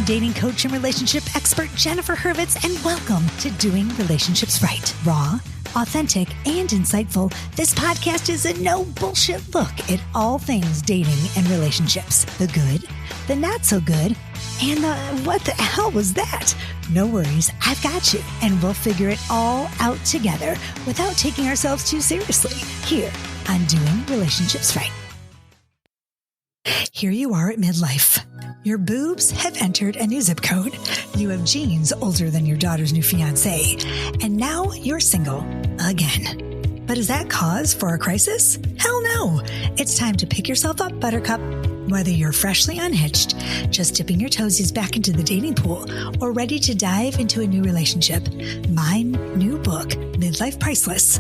dating coach and relationship expert Jennifer Hurwitz, and welcome to Doing Relationships Right. Raw, authentic, and insightful, this podcast is a no bullshit look at all things dating and relationships. The good, the not so good, and the what the hell was that? No worries, I've got you, and we'll figure it all out together without taking ourselves too seriously here on Doing Relationships Right. Here you are at midlife. Your boobs have entered a new zip code. You have genes older than your daughter's new fiance. And now you're single again. But is that cause for a crisis? Hell no. It's time to pick yourself up, Buttercup. Whether you're freshly unhitched, just dipping your toesies back into the dating pool, or ready to dive into a new relationship, my new book, Midlife Priceless,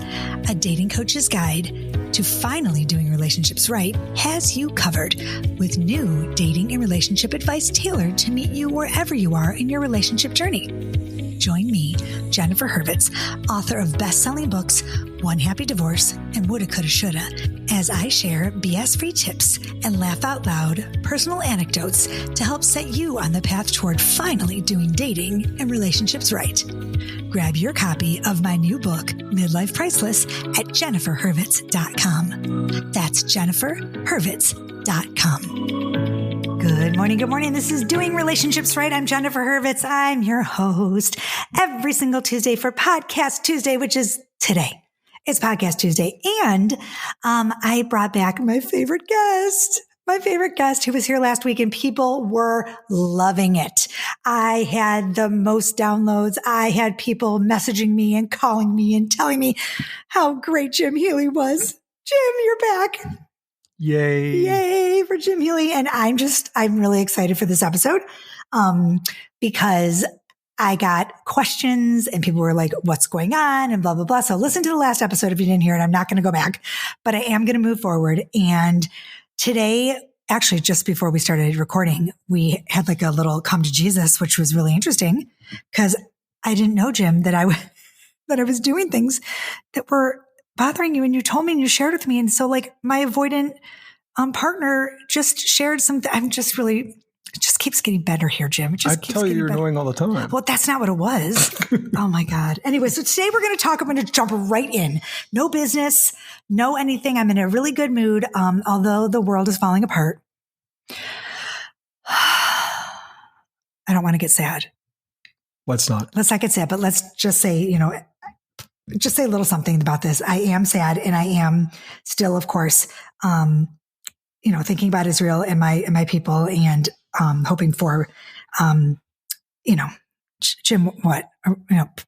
a dating coach's guide to finally doing relationships right, has you covered with new dating and relationship advice tailored to meet you wherever you are in your relationship journey. Join me, Jennifer Hurwitz, author of best-selling books, One Happy Divorce and Woulda, Coulda, Shoulda, as I share BS-free tips and laugh out loud personal anecdotes to help set you on the path toward finally doing dating and relationships right. Grab your copy of my new book, Midlife Priceless, at jenniferhurwitz.com. That's jenniferhurwitz.com. Good morning. This is Doing Relationships Right. I'm Jennifer Hurwitz. I'm your host every single Tuesday for Podcast Tuesday, which is today. It's Podcast Tuesday. And I brought back my favorite guest who was here last week, and people were loving it. I had the most downloads. I had people messaging me and calling me and telling me how great Jim Healey was. Jim, you're back. Yay for Jim Healey. And I'm really excited for this episode because I got questions and people were like, what's going on and blah, blah, blah. So listen to the last episode if you didn't hear it. I'm not going to go back, but I am going to move forward. And today, actually, just before we started recording, we had like a little come to Jesus, which was really interesting because I didn't know, Jim, that I was doing things that were bothering you, and you told me and you shared with me. And so like my avoidant partner just shared something. It just keeps getting better here, Jim. It just I tell you, you're annoying all the time. Well, that's not what it was. Oh my God. Anyway, so today I'm going to jump right in. No business, no anything. I'm in a really good mood. Although the world is falling apart. I don't want to get sad. Let's not get sad, but let's just say, just say a little something about this. I am sad, and I am still, of course, thinking about Israel and my people, and hoping for, Jim, what,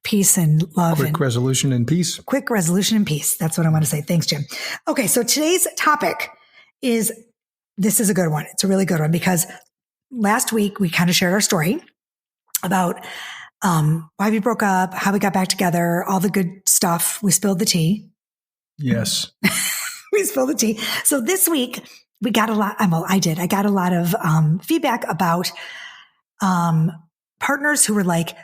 peace and love. Quick resolution and peace. Quick resolution and peace. That's what I want to say. Thanks, Jim. Okay, so today's topic this is a good one. It's a really good one because last week we kind of shared our story about why we broke up, how we got back together, all the good stuff. We spilled the tea. Yes. We spilled the tea. So this week we got a lot. I did. I got a lot of feedback about partners who were like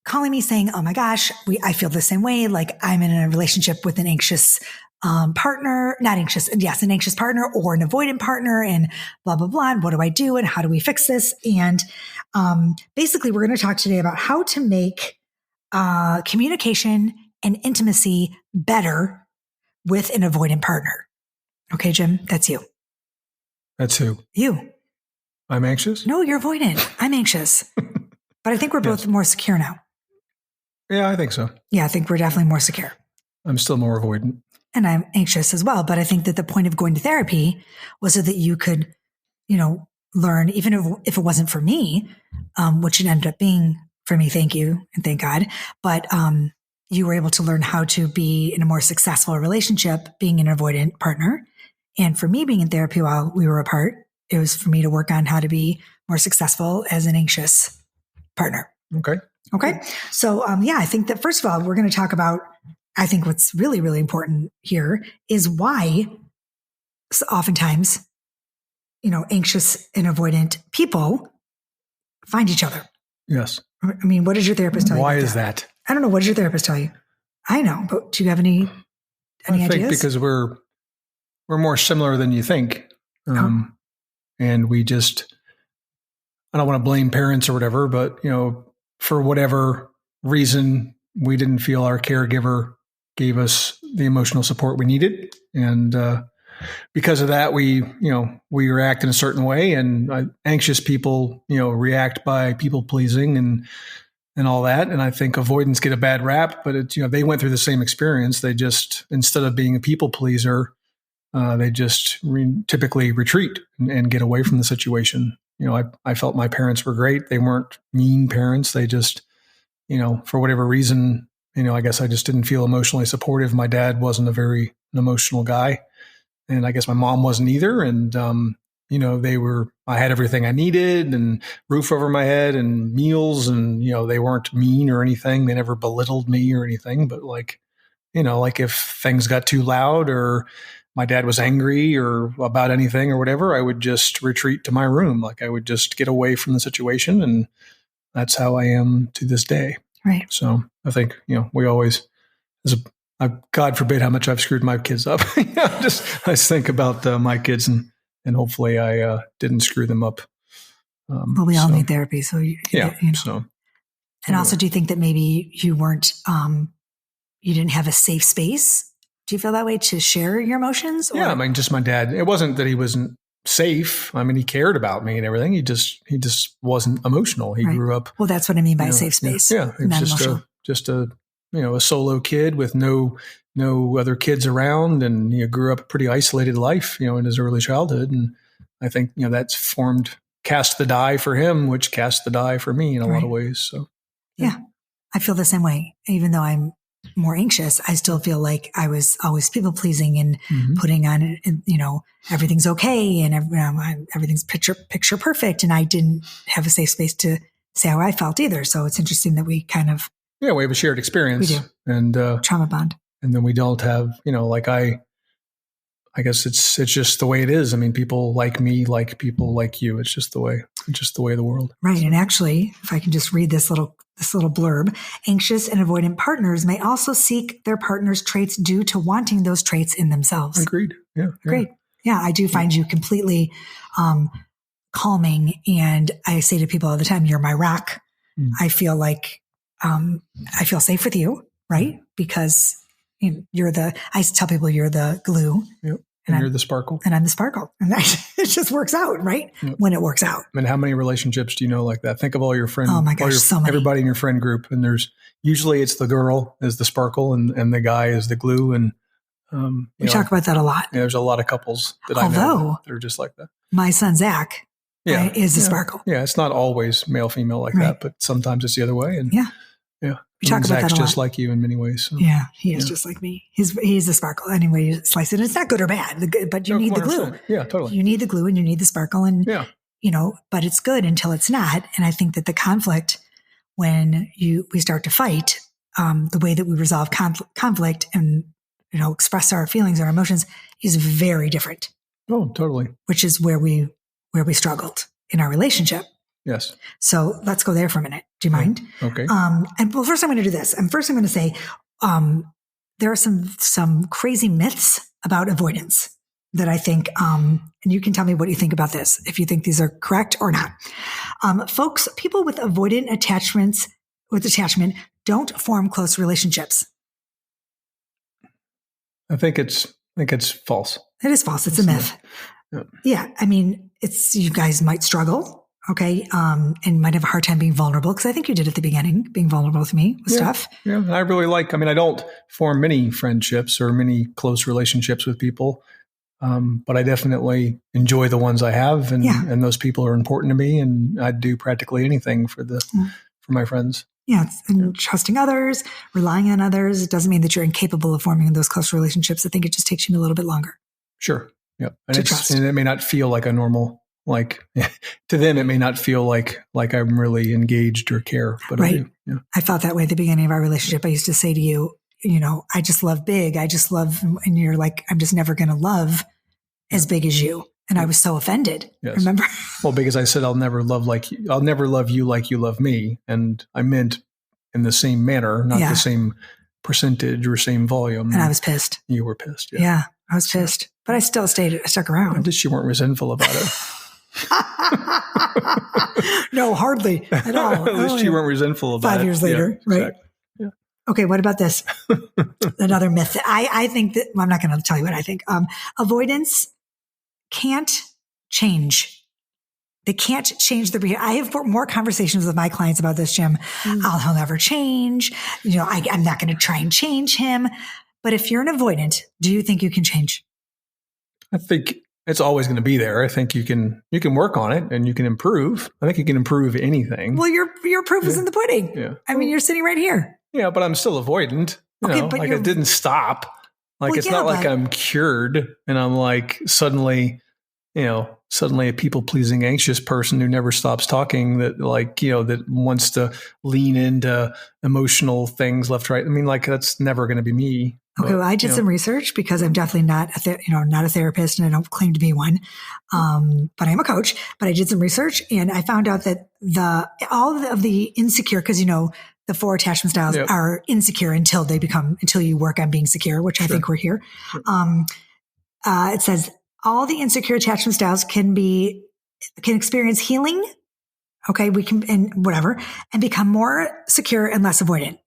calling me saying, oh my gosh, I feel the same way. Like I'm in a relationship with an anxious partner, an anxious partner or an avoidant partner, and blah, blah, blah. And what do I do? And how do we fix this? And basically, we're going to talk today about how to make communication and intimacy better with an avoidant partner. Okay, Jim, that's you. That's who? You. I'm anxious? No, you're avoidant. I'm anxious. But I think we're both more secure now. Yeah, I think so. Yeah, I think we're definitely more secure. I'm still more avoidant. And I'm anxious as well. But I think that the point of going to therapy was so that you could, learn, even if it wasn't for me, which it ended up being for me, thank you and thank God. But you were able to learn how to be in a more successful relationship, being an avoidant partner. And for me being in therapy while we were apart, it was for me to work on how to be more successful as an anxious partner. Okay. So, I think that first of all, we're going to talk about, I think what's really, really important here is why oftentimes, anxious and avoidant people find each other. Yes. I mean, what did your therapist tell you? Why is that? I don't know. What did your therapist tell you? I know, but do you have any ideas? I think because we're more similar than you think. And we just I don't want to blame parents or whatever, but, for whatever reason, we didn't feel our caregiver gave us the emotional support we needed. And because of that, we react in a certain way, and anxious people, react by people pleasing and all that. And I think avoidants get a bad rap, but it's, they went through the same experience. They just, instead of being a people pleaser, they just typically retreat and get away from the situation. I felt my parents were great. They weren't mean parents. They just, for whatever reason, I guess I just didn't feel emotionally supportive. My dad wasn't an emotional guy. And I guess my mom wasn't either. And, I had everything I needed and roof over my head and meals, and, they weren't mean or anything. They never belittled me or anything, but like if things got too loud or my dad was angry or about anything or whatever, I would just retreat to my room. Like I would just get away from the situation. And that's how I am to this day. Right. So I think, we always, God forbid how much I've screwed my kids up. I just think about my kids and hopefully I didn't screw them up. Well, we all need therapy. So, So, and also, do you think that maybe you weren't, you didn't have a safe space? Do you feel that way to share your emotions? Or? Yeah. I mean, just my dad, it wasn't that he wasn't safe. I mean, he cared about me and everything. He just wasn't emotional. He grew up. Well, that's what I mean by safe space. Yeah. He was just a solo kid with no other kids around, and he grew up a pretty isolated life, in his early childhood. And I think, that's cast the die for him, which cast the die for me in a lot of ways. So, yeah, I feel the same way. Even though I'm more anxious, I still feel like I was always people pleasing and putting on, everything's okay and everything's picture perfect. And I didn't have a safe space to say how I felt either. So it's interesting that we kind of, we have a shared experience. We do. And trauma bond. And then we don't have, I guess it's just the way it is. I mean, people like me, like people like you. It's just the way of the world. Right. And actually, if I can just read this little blurb, anxious and avoidant partners may also seek their partner's traits due to wanting those traits in themselves. Agreed. Yeah. Great. Yeah. I do find you completely calming. And I say to people all the time, you're my rock. I feel like, I feel safe with you, right? Because I tell people you're the glue. Yep. And you're the sparkle. And I'm the sparkle. And it just works out, right? Yep. When it works out. I mean, how many relationships do you know like that? Think of all your friends. Oh my gosh, so many. Everybody in your friend group. And usually it's the girl is the sparkle and the guy is the glue. And we talk about that a lot. Yeah, there's a lot of couples that I know that are just like that. My son, Zach, is the sparkle. Yeah, it's not always male, female like that, but sometimes it's the other way. And yeah. We talk about Zach's that a lot. just like you in many ways. So. Yeah, he is just like me. He's the sparkle. Anyway, you slice it. It's not good or bad, but you need the glue. Yeah, totally. You need the glue and you need the sparkle, and but it's good until it's not. And I think that the conflict, when we start to fight, the way that we resolve conflict and express our feelings, our emotions, is very different. Oh, totally. Which is where we struggled in our relationship. Yes. So let's go there for a minute. Do you mind? Okay. And well, first I'm going to do this. First I'm going to say, there are some crazy myths about avoidance that I think, and you can tell me what you think about this, if you think these are correct or not. People with avoidant attachment don't form close relationships. I think it's false. It is false. It's a myth. Yeah. I mean, you guys might struggle. Okay. And might have a hard time being vulnerable, because I think you did at the beginning, being vulnerable with me with stuff. Yeah. I really I don't form many friendships or many close relationships with people. But I definitely enjoy the ones I have, and those people are important to me, and I'd do practically anything for my friends. Yeah. And trusting others, relying on others. It doesn't mean that you're incapable of forming those close relationships. I think it just takes you a little bit longer. Sure. Yep. And it may not feel like a normal, to them, it may not feel like I'm really engaged or care, but right. I do. Yeah. I felt that way at the beginning of our relationship. I used to say to you, I just love big. I just love, and you're like, I'm just never going to love as big as you. And I was so offended. Yes. Remember? Well, because I said, I'll never love you like you love me. And I meant in the same manner, not the same percentage or same volume. And I was pissed. You were pissed. Yeah, I was pissed, but I still stuck around. Just you weren't resentful about it. No, hardly at all. At least you weren't resentful about it. 5 years later, right? Exactly. Yeah. Okay, what about this? Another myth. I think that, well, I'm not going to tell you what I think. Avoidance can't change. They can't change the behavior. I have more conversations with my clients about this, Jim. He'll never change. I'm not going to try and change him. But if you're an avoidant, do you think you can change? I think it's always going to be there. I think you can work on it and you can improve. I think you can improve anything. Well, your proof is in the pudding. Yeah. I mean, you're sitting right here. Yeah, but I'm still avoidant. Okay, but it didn't stop. Like, it's not like I'm cured and I'm like suddenly a people-pleasing, anxious person who never stops talking that wants to lean into emotional things left, right. I mean, like, that's never going to be me. Okay, well, I did some research because I'm definitely not a therapist and I don't claim to be one. But I am a coach, but I did some research and I found out that all of the insecure, because the 4 attachment styles are insecure until you work on being secure, which I think we're here. It says all the insecure attachment styles can experience healing. Okay. And become more secure and less avoidant.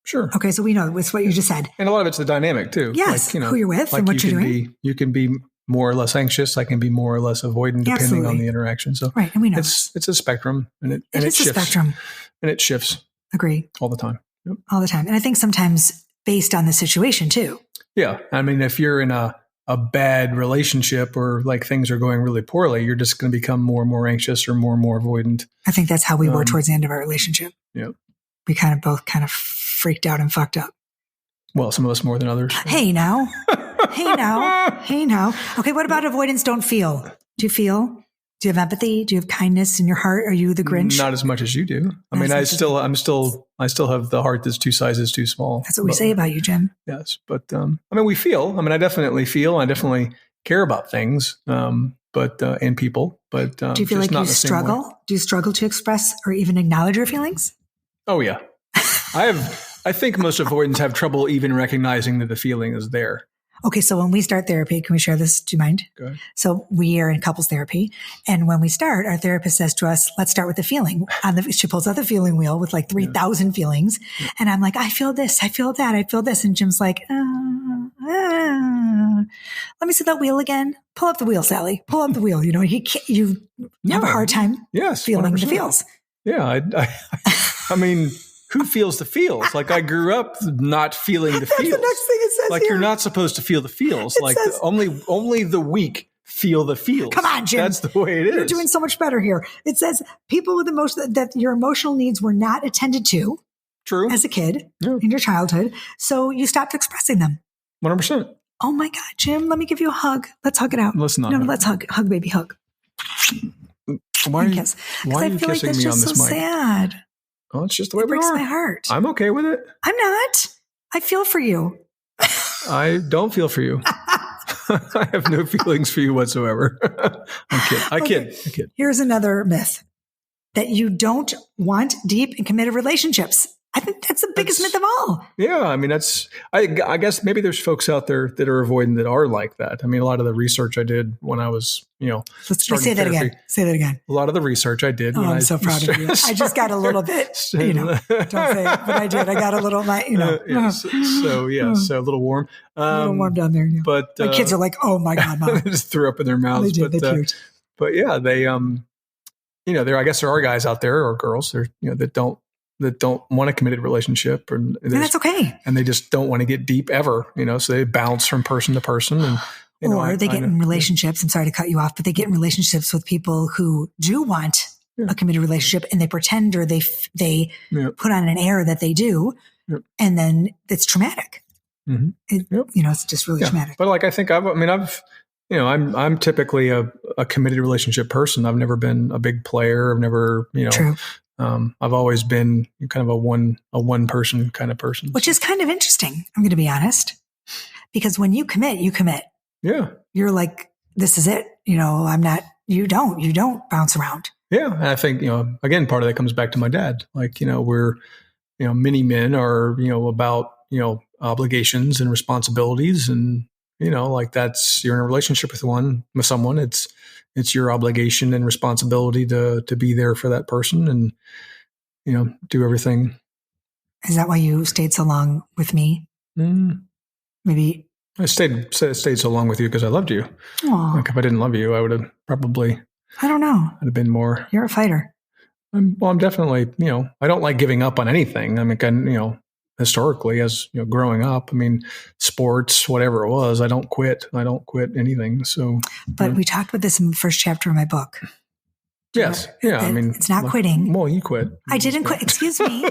Sure. Okay. So we know it's what you just said. And a lot of it's the dynamic too. Yes. Who you're with and what you're doing. You can be more or less anxious. I can be more or less avoidant depending on the interaction. So right. And we know it's a spectrum and it is shifts. A spectrum. And it shifts. Agree. All the time. Yep. All the time. And I think sometimes based on the situation too. Yeah. I mean, if you're in a bad relationship or like things are going really poorly, you're just going to become more and more anxious or more avoidant. I think that's how we were towards the end of our relationship. Yeah. We both freaked out and fucked up. Well, some of us more than others. Hey now. Okay. What about avoidance? Don't feel. Do you feel? Do you have empathy? Do you have kindness in your heart? Are you the Grinch? Not as much as you do. I mean, I still have the heart that's 2 sizes too small. That's what we say about you, Jim. Yes. But, we feel, I definitely feel, I definitely care about things, and people, but, do you feel like you struggle? Do you struggle to express or even acknowledge your feelings? Oh yeah. I think most avoidants have trouble even recognizing that the feeling is there. Okay, so when we start therapy, can we share this? Do you mind? Go ahead. So we are in couples therapy. And when we start, our therapist says to us, let's start with the feeling. She pulls out the feeling wheel with like 3,000 feelings. Yeah. And I'm like, I feel this, I feel that, I feel this. And Jim's like, let me see that wheel again. Pull up the wheel, Sally. Pull up the wheel. You have a hard time feeling 100%. The feels. Yeah. I mean, who feels the feels? Like, I grew up not feeling the feels. That's the next thing it says. Like, you're not supposed to feel the feels. Only the weak feel the feels. Come on, Jim. That's the way it is. You're doing so much better here. It says people with that your emotional needs were not attended to. True. As a kid in your childhood. So you stopped expressing them. 100%. Oh my God, Jim, let me give you a hug. Let's hug it out. Let's not. No, let's hug. Hug, baby, hug. Why are you kissing me on this mic? Sad. Oh, it's just the way it we are. Breaks my heart. I'm okay with it. I'm not. I feel for you. I don't feel for you. I have no feelings for you whatsoever. I kid. Here's another myth that you don't want deep and committed relationships. I think that's the biggest myth of all. Yeah. I mean, I guess maybe there's folks out there that are avoidant that are like that. I mean, a lot of the research I did when I was, say that again. Say that again. A lot of the research I did. I'm so proud of you. I just got a little bit, don't say it, but I did. I got a little, So a little warm. A little warm down there. Yeah. But my kids are like, oh my God, Mom. They just threw up in their mouths. They did. They puked. But yeah, they, I guess there are guys out there or girls that don't want a committed relationship, and that's okay. And they just don't want to get deep ever, so they bounce from person to person, and they get in relationships. I'm sorry to cut you off, but they get in relationships with people who do want a committed relationship, and they pretend or they put on an air that they do, and then it's traumatic. Mm-hmm. It's just really traumatic. But like, I think I'm typically a committed relationship person. I've never been a big player. I've never, True. I've always been kind of a one person kind of person. Which is kind of interesting. I'm going to be honest, because when you commit, you commit. Yeah. You're like, this is it. I'm not, you don't bounce around. Yeah. And I think, again, part of that comes back to my dad. Like, we're, many men are, about, obligations and responsibilities, and like you're in a relationship with someone. It's your obligation and responsibility to be there for that person and, do everything. Is that why you stayed so long with me? Maybe. I stayed so long with you because I loved you. Aww. Like if I didn't love you, I would have probably, I don't know. I'd have been more. You're a fighter. I'm definitely, I don't like giving up on anything. I mean, historically as growing up, I mean, sports, whatever it was, I don't quit anything. So, but we talked about this in the first chapter of my book. Yes. Yeah. I mean, it's not quitting. Well, you quit. I didn't quit. Excuse me.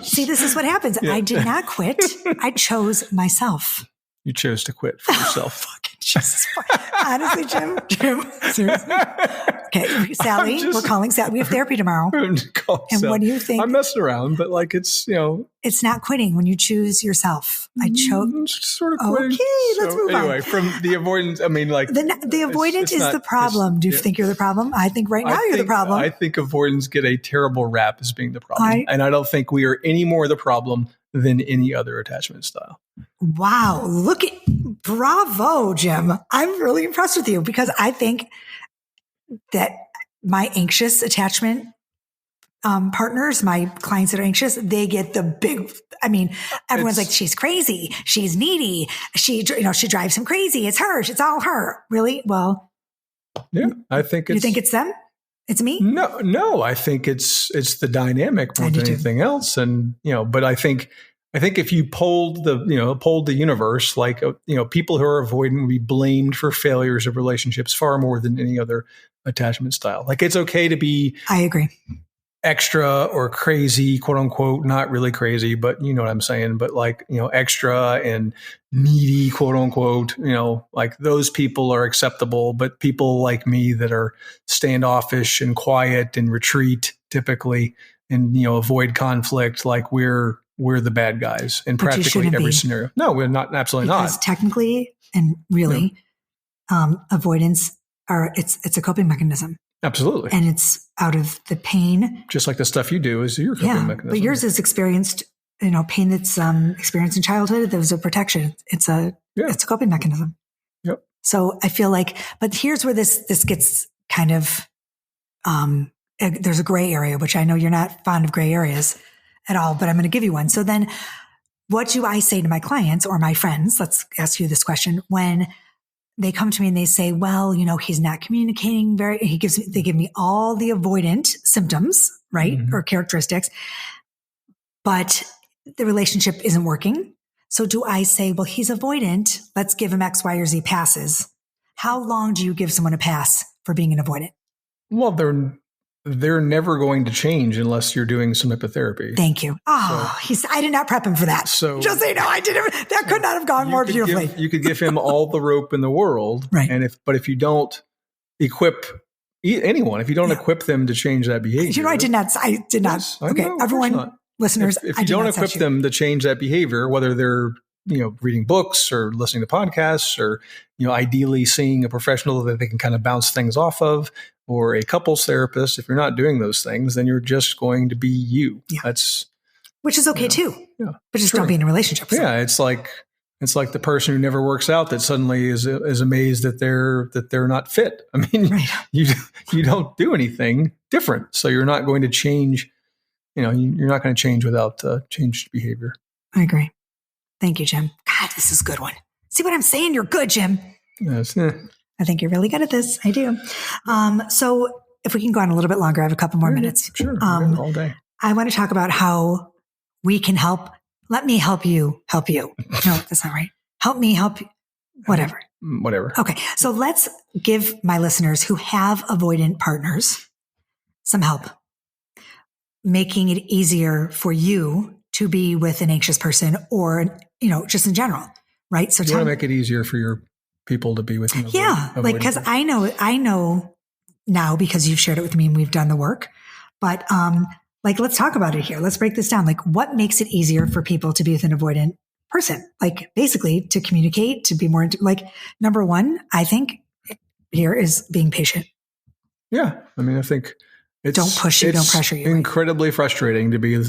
See, this is what happens. Yeah. I did not quit. I chose myself. You chose to quit for yourself. Fucking Jesus. Honestly, Jim, seriously. Okay, Sally, we're calling Sally. We have therapy tomorrow. And Sally. What do you think? I'm messing around, but like it's, It's not quitting when you choose yourself. I chose. Sort of quitting. Okay, let's move on. Anyway, from the avoidance, I mean, like. The avoidant is the problem. Do you think you're the problem? I think right now you're the problem. I think avoidants get a terrible rap as being the problem. And I don't think we are any more the problem than any other attachment style. Wow. Bravo, Jim. I'm really impressed with you because I think that my anxious attachment partners, my clients that are anxious, they get the big, everyone's like, she's crazy. She's needy. She drives him crazy. It's her. It's all her. Really? Well, yeah, I think you think it's them? It's me? No, I think it's the dynamic more than anything else. And, but I think if you polled the universe, like, people who are avoidant would be blamed for failures of relationships far more than any other attachment style. Like it's okay to be, I agree, extra or crazy, quote unquote, not really crazy, but you know what I'm saying, but like, extra and needy, quote unquote, like those people are acceptable, but people like me that are standoffish and quiet and retreat typically and, avoid conflict, like we're the bad guys in practically every scenario. No, we're not. Absolutely not. Because technically and really, avoidance it's a coping mechanism. Absolutely. And it's out of the pain. Just like the stuff you do is your coping mechanism. But yours is experienced, pain that's experienced in childhood. There was a protection. It's a coping mechanism. Yep. So I feel like, but here's where this gets kind of, there's a gray area, which I know you're not fond of gray areas at all, but I'm going to give you one. So then what do I say to my clients or my friends? Let's ask you this question. When they come to me and they say, well, he's not communicating they give me all the avoidant symptoms, right? Mm-hmm. Or characteristics, but the relationship isn't working. So do I say, well, he's avoidant. Let's give him X, Y, or Z passes. How long do you give someone a pass for being an avoidant? Well, they're never going to change unless you're doing some type of therapy. Thank you. Oh, I did not prep him for that. So just so you know, I didn't. That could not have gone more beautifully. You could give him all the rope in the world, right? And if you don't equip anyone, if you don't equip them to change that behavior, I did not. Yes, okay, everyone, listeners, if you don't equip them to change that behavior, whether they're reading books or listening to podcasts or ideally seeing a professional that they can kind of bounce things off of, or a couples therapist, if you're not doing those things, then you're just going to be you. Yeah. Which is okay too. Yeah. But just don't be in a relationship. Yeah. It's like the person who never works out that suddenly is amazed that they're not fit. I mean, right. you don't do anything different. So you're not going to change, you're not going to change without changed behavior. I agree. Thank you, Jim. God, this is a good one. See what I'm saying? You're good, Jim. Yes. I think you're really good at this. I do. So if we can go on a little bit longer, I have a couple more minutes. Sure. All day. I want to talk about how we can help. Let me help you help you. No, that's not right. Help me help you. Whatever. Okay. So let's give my listeners who have avoidant partners some help, making it easier for you to be with an anxious person or, just in general. Right. So you want to make it easier for your people to be with you. Yeah. Like, cause I know now because you've shared it with me and we've done the work, but, let's talk about it here. Let's break this down. Like what makes it easier for people to be with an avoidant person? Like basically to communicate, to be more, number one, I think here is being patient. Yeah. I mean, I think don't push you, don't pressure you. Incredibly frustrating to be,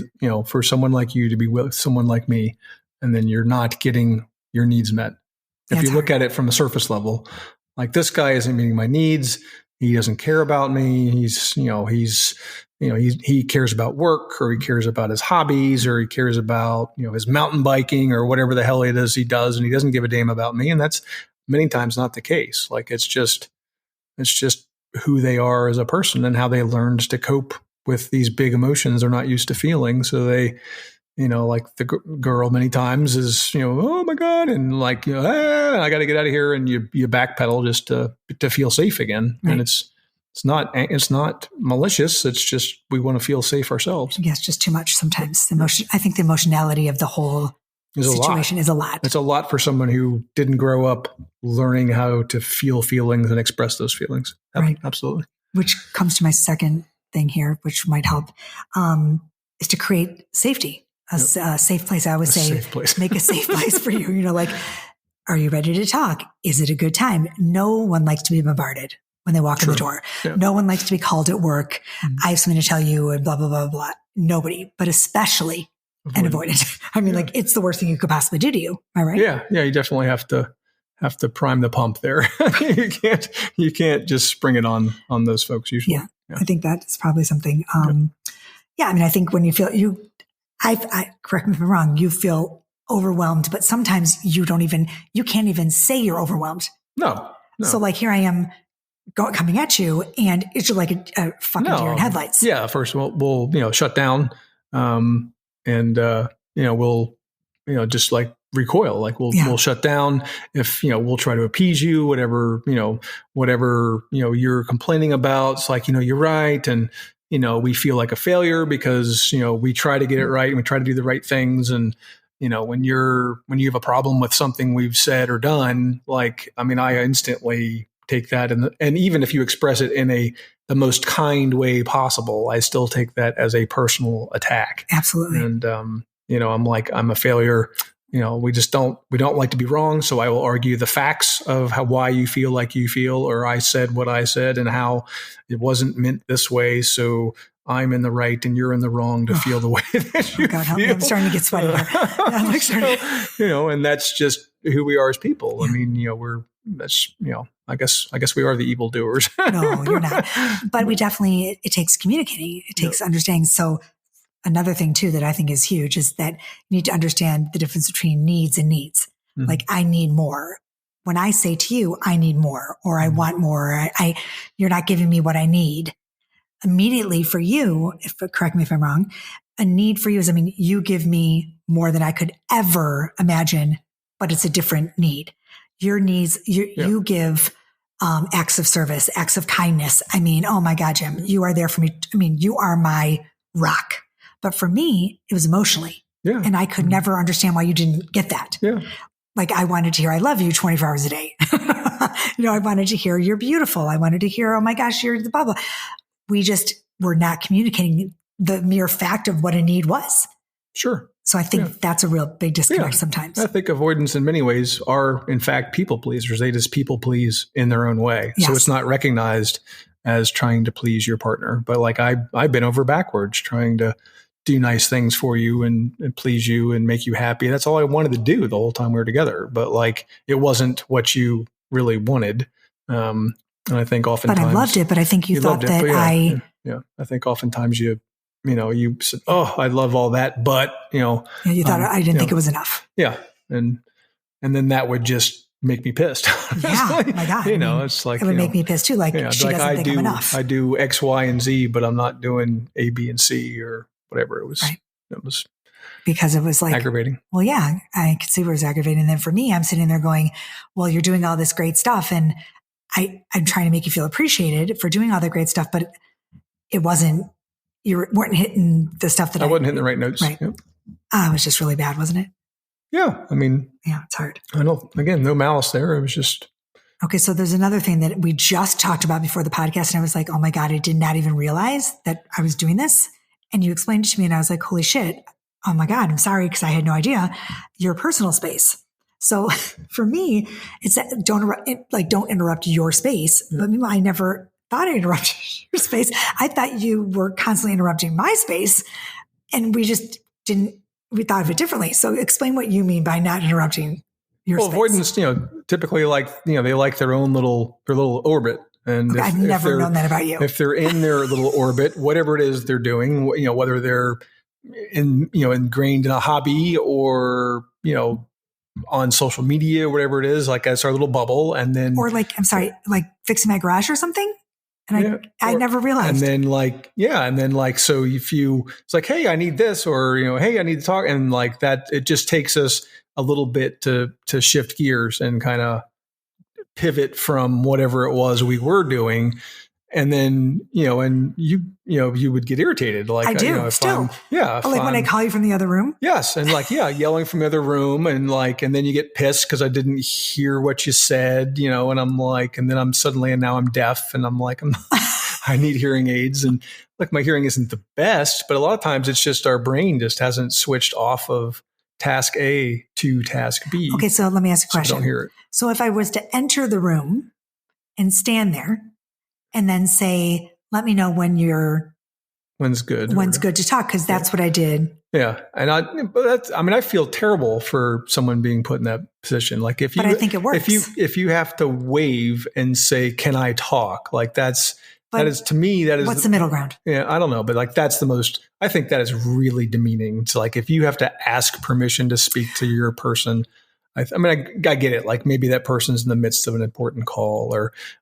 for someone like you to be with someone like me, and then you're not getting your needs met. If you look at it from the surface level, like this guy isn't meeting my needs. He doesn't care about me. He cares about work, or he cares about his hobbies, or he cares about, his mountain biking or whatever the hell it is he does. And he doesn't give a damn about me. And that's many times not the case. Like it's just who they are as a person and how they learned to cope with these big emotions they're not used to feeling. So they, like the girl many times is, oh my God. And like, I got to get out of here. And you backpedal just to feel safe again. Right. And it's not malicious. It's just, we want to feel safe ourselves. Yes. Just too much sometimes. I think the emotionality of the whole situation is a lot. It's a lot for someone who didn't grow up learning how to feel feelings and express those feelings. Right. Absolutely. Which comes to my second thing here, which might help, is to create safety. A safe place. I always say, make a safe place for you. Like, are you ready to talk? Is it a good time? No one likes to be bombarded when they walk in the door. Yeah. No one likes to be called at work. Mm-hmm. I have something to tell you and blah, blah, blah, blah. Nobody, but especially an avoidant. I mean, like it's the worst thing you could possibly do to you. Am I right? Yeah. Yeah. You definitely have to prime the pump there. you can't just spring it on those folks usually. Yeah. I think that's probably something. I mean, I think when you feel I correct me if I'm wrong, you feel overwhelmed, but sometimes you can't even say you're overwhelmed. No. So like here I am coming at you and it's just like a fucking deer in headlights. Yeah. First we'll shut down. We'll, just like recoil, like we'll shut down if, we'll try to appease you, whatever you're complaining about. It's like, you're right. And, we feel like a failure because, we try to get it right and we try to do the right things. And, when you have a problem with something we've said or done, like, I mean, I instantly take that. And even if you express it in the most kind way possible, I still take that as a personal attack. Absolutely. And, I'm like, I'm a failure. We don't like to be wrong. So I will argue the facts of why you feel like you feel, or I said what I said and how it wasn't meant this way. So I'm in the right and you're in the wrong to feel the way that you feel. I'm starting to get sweaty here. And that's just who we are as people. Yeah. I mean, I guess we are the evildoers. No, you're not. But we definitely, it takes communicating. It takes understanding. So another thing too that I think is huge is that you need to understand the difference between needs and needs. Mm-hmm. Like I need more. When I say to you, I need more, or I want more, you're not giving me what I need. Immediately for you, correct me if I'm wrong, a need for you is, you give me more than I could ever imagine, but it's a different need. Your needs, you give acts of service, acts of kindness. Oh my God, Jim, you are there for me. You are my rock. But for me, it was emotionally. Yeah. And I could never understand why you didn't get that. Yeah. Like I wanted to hear, I love you 24 hours a day. I wanted to hear, you're beautiful. I wanted to hear, oh my gosh, you're the blah, blah. We just were not communicating the mere fact of what a need was. Sure. So I think that's a real big disconnect sometimes. I think avoidants in many ways are in fact people pleasers. They just people please in their own way. Yes. So it's not recognized as trying to please your partner. But like I've been over backwards trying to do nice things for you and please you and make you happy. That's all I wanted to do the whole time we were together. But like it wasn't what you really wanted. And I think oftentimes, but I loved it. But I think you thought that I think oftentimes you said, oh, I love all that, but you thought I didn't think it was enough. Yeah, and then that would just make me pissed. Yeah, my God. It's like it would make me pissed too. Like she doesn't think I'm enough. I do X, Y, and Z, but I'm not doing A, B, and C or whatever it was. Right. It was because it was like aggravating. Well, yeah, I could see where it was aggravating. And then for me, I'm sitting there going, well, you're doing all this great stuff, and I'm trying to make you feel appreciated for doing all the great stuff, but it wasn't, you weren't hitting the stuff that I wasn't hitting the right notes. Right. Yep. It was just really bad, wasn't it? Yeah. Yeah, it's hard. I know. Again, no malice there. It was just. Okay. So there's another thing that we just talked about before the podcast. And I was like, oh my God, I did not even realize that I was doing this. And you explained it to me and I was like, holy shit. Oh my God. I'm sorry. Cause I had no idea. Your personal space. So for me, it's don't interrupt your space. Yeah. But meanwhile, I never thought I interrupted your space. I thought you were constantly interrupting my space, and we thought of it differently. So explain what you mean by not interrupting your space. Avoidance, typically they like their own little orbit. And I've never known that about you. If they're in their little orbit, whatever it is they're doing, whether they're ingrained in a hobby or, on social media, whatever it is, like that's our little bubble. And then, or like fixing my garage or something. And I never realized. And then so if it's like, hey, I need this, or, hey, I need to talk. And like that, it just takes us a little bit to shift gears and kind of pivot from whatever it was we were doing. And then, and you would get irritated. Like I do still. When I call you from the other room. Yes. And yelling from the other room and then you get pissed because I didn't hear what you said, and I'm like, and then now I'm deaf and I'm like, I need hearing aids. And like my hearing isn't the best, but a lot of times it's just our brain just hasn't switched off of task A to task B. Okay. So let me ask you a question. I don't hear it. So if I was to enter the room and stand there, and then say, let me know when's good to talk. Because that's what I did. Yeah. And I feel terrible for someone being put in that position. Like but I think it works. If you have to wave and say, can I talk? Like that is to me, that is. What's the middle ground? Yeah. I don't know. But like, I think that is really demeaning. It's like, if you have to ask permission to speak to your person, I get it. Like maybe that person's in the midst of an important call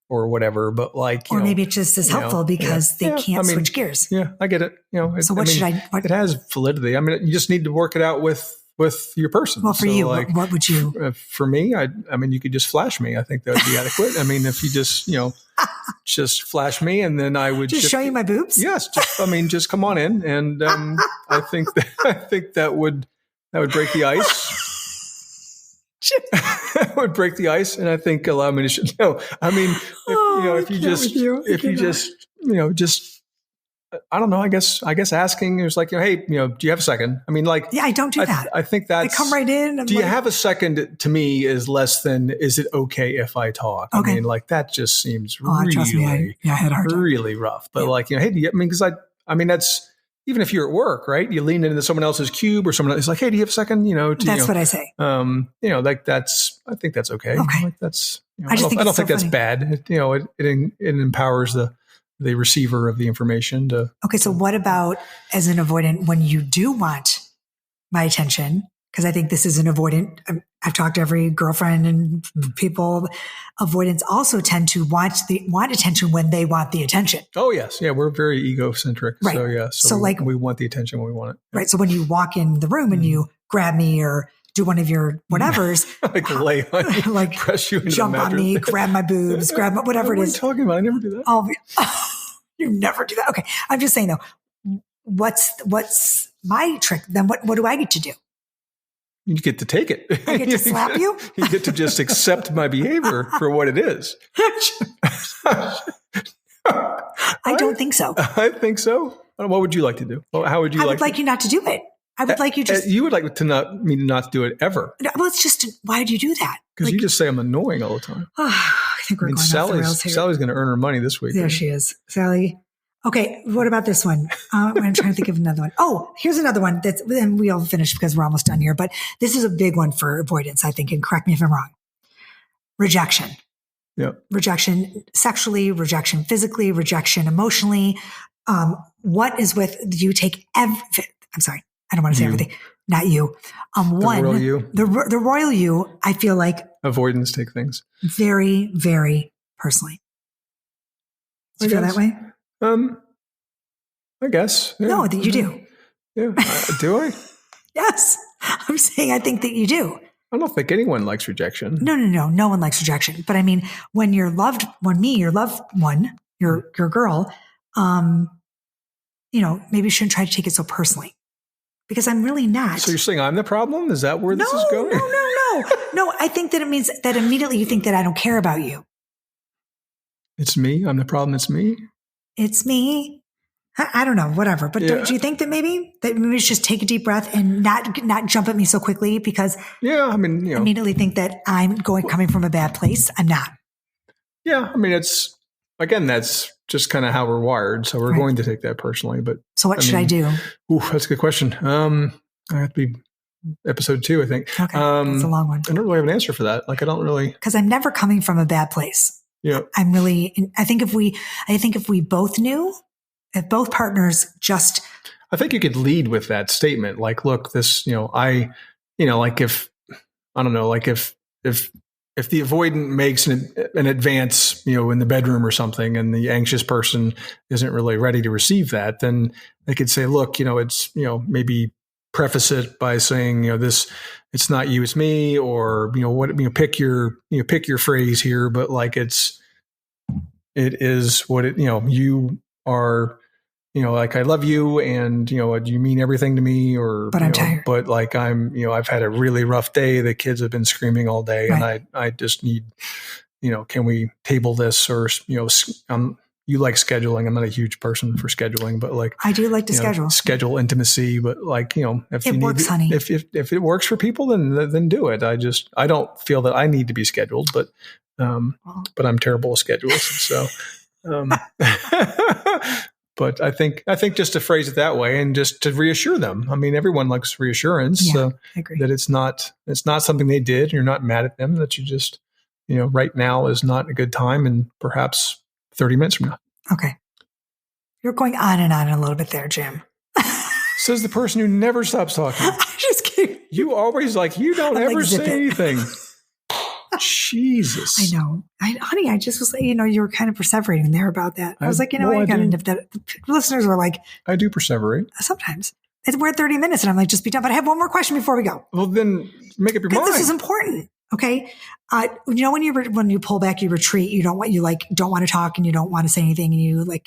or whatever, but or maybe it just is helpful because they can't switch gears. Yeah, I get it. So it has validity. I mean, you just need to work it out with your person. Well, for you, what would you? For me, you could just flash me. I think that would be adequate. I mean, if you just, just flash me and then I would just show you my boobs. Yes. Just come on in. And I think that would break the ice. Would break the ice, and I think allow me to no. I mean, if you just I don't know. I guess asking is like, hey, do you have a second? I mean, like, I don't do that. I think that's I come right in. Do you have a second? To me, is less than. Is it okay if I talk? Okay. I mean, like that just seems trust me, I had a hard time. Really rough. But hey, do you? Because that's. Even if you're at work, right? You lean into someone else's cube or someone else is like, hey, do you have a second? That's what I say. I think that's okay. Okay. Like that's, I don't think that's bad. It empowers the receiver of the information to. Okay. So what about as an avoidant when you do want my attention? Because I think this is an avoidant. I've talked to every girlfriend and people. Avoidants also tend to want attention when they want the attention. Oh yes, yeah, we're very egocentric. Right. So yeah, so we want the attention when we want it. Yeah. Right. So when you walk in the room and you grab me or do one of your whatevers, like lay on you, like press you into jump the on me, grab my boobs, grab whatever it is. What are you talking about? I never do that. You never do that. Okay, I'm just saying though. What's my trick? Then what do I get to do? You get to take it. I get to slap you? You get to just accept my behavior for what it is. I don't think so. I think so. What would you like to do? How would you I would like you not to do it. I would like you just... You would like me not to do it ever. Well, it's just... Why did you do that? Because you just say I'm annoying all the time. I think we're going off the rails here. Sally's going to earn her money this week. Yeah, right? She is. Sally... Okay, what about this one? I'm trying to think of another one. Oh, here's another one and we'll finish because we're almost done here, but this is a big one for avoidance, I think, and correct me if I'm wrong. Rejection. Yeah. Rejection sexually, rejection physically, rejection emotionally. What is with you take I'm sorry, I don't want to say everything. Not you. The royal you. The royal you, I feel like. Avoidance take things. Very, very personally. Do you feel that way? I guess. Yeah. No, that you do. Yeah. Do I? Yes. I'm saying I think that you do. I don't think anyone likes rejection. No. No one likes rejection. But I mean, when your loved one, your girl, maybe you shouldn't try to take it so personally. Because I'm really not. So you're saying I'm the problem? Is that where this is going? No, I think that it means that immediately you think that I don't care about you. It's me? I'm the problem, it's me? It's me. I don't know, whatever. But do you think that maybe we should just take a deep breath and not jump at me so quickly? Because immediately think that I'm coming from a bad place. I'm not. Yeah, I mean, that's just kind of how we're wired. So we're going to take that personally. But so what should I do? Ooh, that's a good question. I have to be episode 2, I think. Okay. It's a long one. I don't really have an answer for that. Like, I don't really, because I'm never coming from a bad place. yeah. I think if we both knew, if both partners just, I think you could lead with that statement. Like, look, this, like if, I don't know, like if the avoidant makes an advance, in the bedroom or something, and the anxious person isn't really ready to receive that, then they could say, look, it's, maybe preface it by saying, this, it's not you, it's me, or, pick your phrase here, but like it is what it, you are, like, I love you, and, you mean everything to me, or, but I'm tired. But like, I've had a really rough day. The kids have been screaming all day, right. and I just need, can we table this? Or, you like scheduling. I'm not a huge person for scheduling, but like, I do like to schedule intimacy, but like, if it works, honey. If it works for people, then do it. I don't feel that I need to be scheduled, but I'm terrible at schedules. So, but I think just to phrase it that way and just to reassure them. I mean, everyone likes reassurance. Yeah, I agree. That it's not something they did. You're not mad at them. That you just, right now is not a good time, and perhaps 30 minutes from now. Okay. You're going on and on a little bit there, Jim. Says the person who never stops talking. I'm just kidding. You always you don't ever say anything. Jesus. I know. Honey, I just was, you were kind of perseverating there about that. I was like, you got to nip that. The listeners were like, I do perseverate. Sometimes. We're at 30 minutes and I'm like, just be done. But I have one more question before we go. Well, then make up your mind. This is important. Okay. When you pull back, you retreat, you don't want to talk and you don't want to say anything, and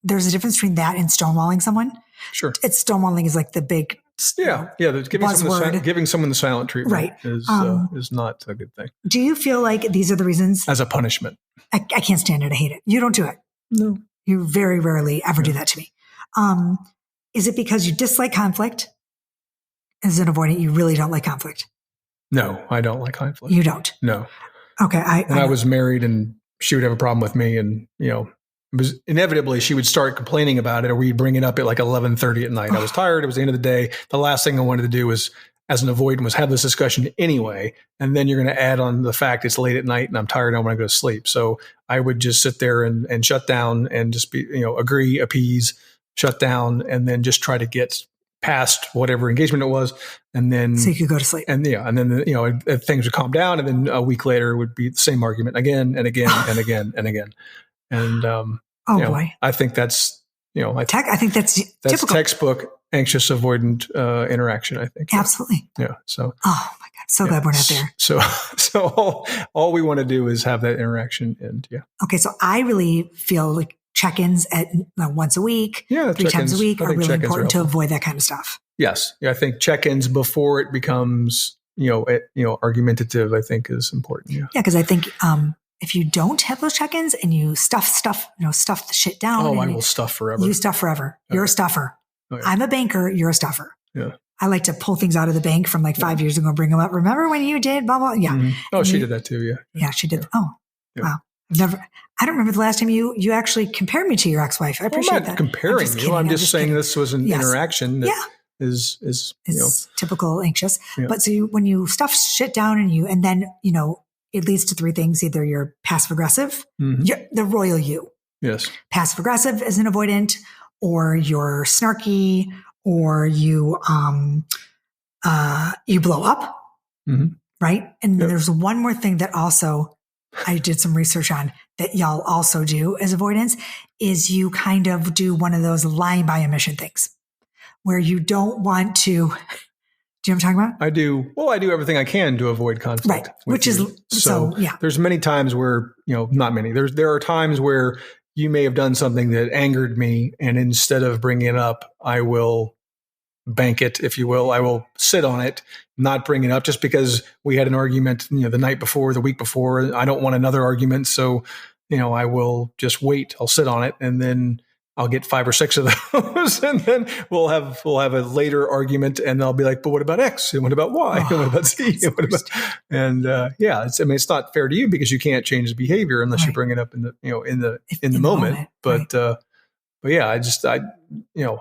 there's a difference between that and stonewalling someone. Sure. Stonewalling is like the big, giving someone the silent treatment, right, is not a good thing. Do you feel like these are the reasons? As a punishment. I can't stand it. I hate it. You don't do it. No. You very rarely ever do that to me. Is it because you dislike conflict? As an avoidant, you really don't like conflict? No, I don't like conflict. You don't? No. Okay. I was married, and she would have a problem with me, and, it was inevitably she would start complaining about it, or we'd bring it up at like 11:30 at night. I was tired. It was the end of the day. The last thing I wanted to do was, as an avoidant, was have this discussion anyway. And then you're going to add on the fact it's late at night and I'm tired and I want to go to sleep. So I would just sit there and shut down and just be, agree, appease, shut down, and then just try to get past whatever engagement it was. And then, so you could go to sleep. And then, things would calm down. And then a week later it would be the same argument again and again and again and again. And, boy, I think that's, I think that's typical. Textbook anxious avoidant interaction, I think. Absolutely. Yeah. So. Oh my God. So glad we're not there. So all we want to do is have that interaction, and Okay. So I really feel like check-ins at once a week, 3 times a week are really important to avoid that kind of stuff. Yes. Yeah. I think check-ins before it becomes, argumentative, I think is important. Yeah. Yeah. Cause I think, if you don't have those check-ins and you stuff the shit down. Oh, I will stuff forever. You stuff forever. You're a stuffer. Oh, yeah. I'm a banker. You're a stuffer. Yeah. I like to pull things out of the bank from like 5 years ago and bring them up. Remember when you did blah, blah. Yeah. Mm-hmm. Oh, she did that too. Yeah. Yeah, she did. Yeah. Oh, yeah. Wow. I don't remember the last time you actually compared me to your ex-wife. I appreciate that. I'm not comparing you. I'm just saying this was an interaction that is typical anxious. Yeah. But so when you stuff shit down and then, it leads to 3 things. Either you're passive aggressive, you're the royal you. Yes. Passive aggressive is an avoidant, or you're snarky, or you blow up. Mm-hmm. Right. And there's one more thing that also I did some research on that y'all also do as avoidants, is you kind of do one of those lying by omission things where you don't want to. Do you know what I'm talking about? I do. Well, I do everything I can to avoid conflict. Right. Which is yeah. There's many times where, not many. There are times where you may have done something that angered me, and instead of bringing it up, I will bank it, if you will. I will sit on it, not bring it up, just because we had an argument, the night before, the week before. I don't want another argument, so I will just wait. I'll sit on it, and then I'll get 5 or 6 of those, and then we'll have a later argument, and I'll be like, but what about X? And what about Y? And what about Z? And it's not fair to you because you can't change the behavior unless you bring it up in the moment. But but yeah,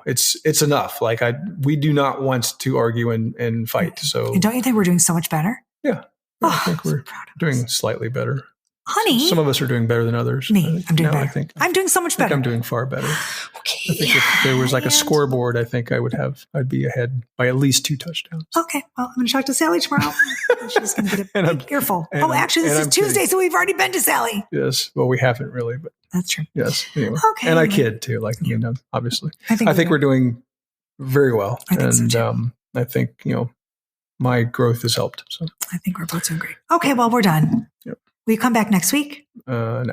it's enough. Like we do not want to argue and fight. So, and don't you think we're doing so much better? Yeah. I think we're doing slightly better. Honey. Some of us are doing better than others. Me, I'm doing better. I'm doing so much better. I'm doing far better. Okay. I think if there was like a scoreboard, I think I'd be ahead by at least 2 touchdowns. Okay. Well, I'm going to talk to Sally tomorrow. She's going to get a big earful. Actually, this is Tuesday, kidding. So we've already been to Sally. Yes. Well, we haven't really, but. That's true. Yes. Anyway. Okay. And I kid too. Like, obviously. I think we're doing very well. I think so too. I think, my growth has helped. So I think we're both doing great. Okay. Well, we're done. Yep. Will you come back next week? No.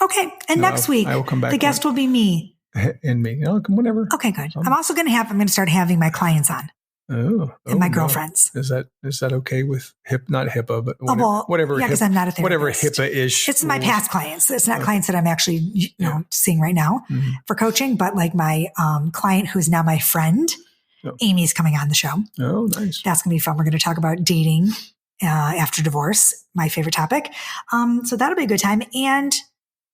Okay. And next week, I will come back. The guest will be me. And me. I'll come whenever. Okay, good. I'm also going to start having my clients on. And my girlfriends. No. Is that okay with not HIPAA, but whatever. Yeah, because I'm not a therapist. Whatever HIPAA-ish. It's my past clients. It's not clients that I'm actually seeing right now for coaching, but like my client who is now my friend, Amy's coming on the show. Oh, nice. That's going to be fun. We're going to talk about dating after divorce, my favorite topic. So that'll be a good time, and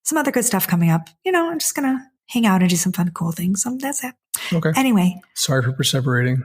some other good stuff coming up. I'm just going to hang out and do some fun, cool things. So that's it. Okay. Anyway. Sorry for perseverating.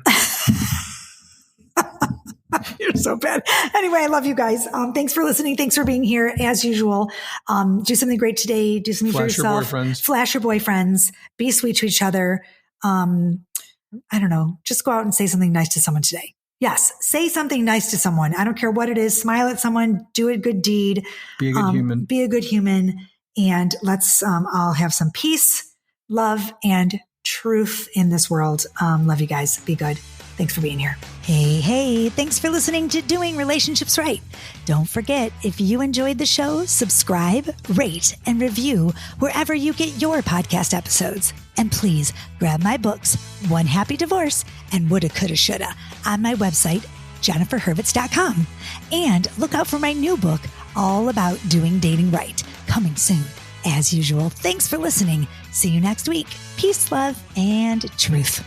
You're so bad. Anyway, I love you guys. Thanks for listening. Thanks for being here as usual. Do something great today. Do something for yourself. Flash your boyfriends. Be sweet to each other. I don't know. Just go out and say something nice to someone today. Yes. Say something nice to someone. I don't care what it is. Smile at someone. Do a good deed. Be a good human. Be a good human. And let's all have some peace, love, and truth in this world. Love you guys. Be good. Thanks for being here. Hey, thanks for listening to Doing Relationships Right. Don't forget, if you enjoyed the show, subscribe, rate, and review wherever you get your podcast episodes. And please grab my books, One Happy Divorce and Woulda, Coulda, Shoulda on my website, jenniferhurwitz.com. And look out for my new book, all about doing dating right, coming soon. As usual, thanks for listening. See you next week. Peace, love, and truth.